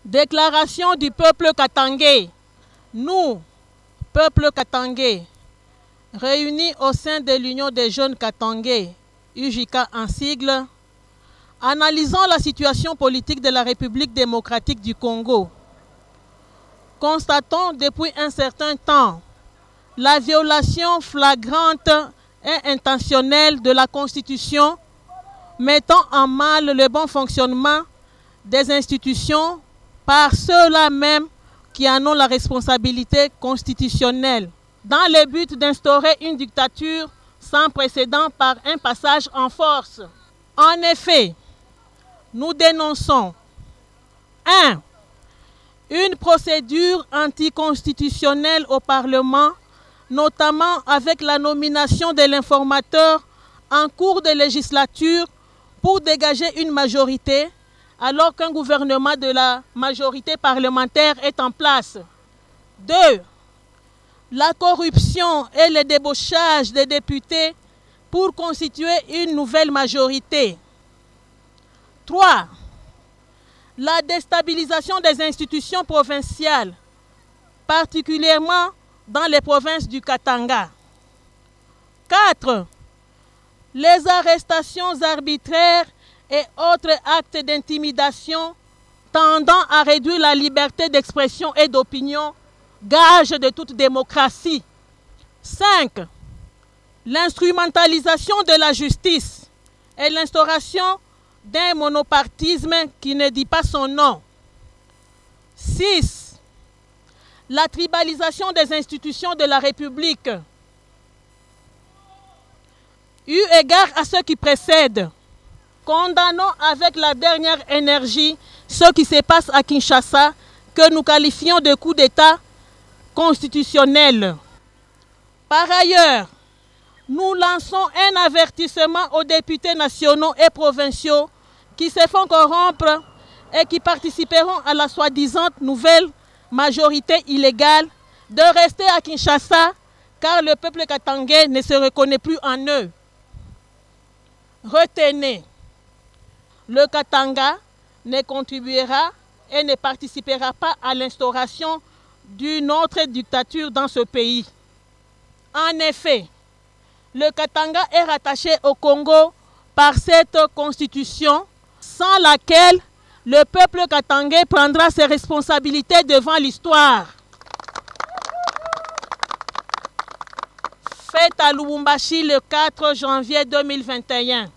Déclaration du peuple katangais. Nous, peuple katangais, réunis au sein de l'Union des jeunes katangais, UJK en sigle, analysant la situation politique de la République démocratique du Congo. Constatons depuis un certain temps la violation flagrante et intentionnelle de la Constitution, mettant en mal le bon fonctionnement des institutions par ceux-là même qui en ont la responsabilité constitutionnelle, dans le but d'instaurer une dictature sans précédent par un passage en force. En effet, nous dénonçons 1. Une procédure anticonstitutionnelle au Parlement, notamment avec la nomination de l'informateur en cours de législature pour dégager une majorité, alors qu'un gouvernement de la majorité parlementaire est en place. 2. La corruption et le débauchage des députés pour constituer une nouvelle majorité. 3. La déstabilisation des institutions provinciales, particulièrement dans les provinces du Katanga. 4. Les arrestations arbitraires et autres actes d'intimidation tendant à réduire la liberté d'expression et d'opinion, gage de toute démocratie. 5. L'instrumentalisation de la justice et l'instauration d'un monopartisme qui ne dit pas son nom. 6. La tribalisation des institutions de la République. Eu égard à ce qui précède, condamnons avec la dernière énergie ce qui se passe à Kinshasa, que nous qualifions de coup d'État constitutionnel. Par ailleurs, nous lançons un avertissement aux députés nationaux et provinciaux qui se font corrompre et qui participeront à la soi-disant nouvelle majorité illégale de rester à Kinshasa, car le peuple katangais ne se reconnaît plus en eux. Retenez, le Katanga ne contribuera et ne participera pas à l'instauration d'une autre dictature dans ce pays. En effet, le Katanga est rattaché au Congo par cette constitution, sans laquelle le peuple katangais prendra ses responsabilités devant l'histoire. Fête à Lubumbashi le 4 janvier 2021.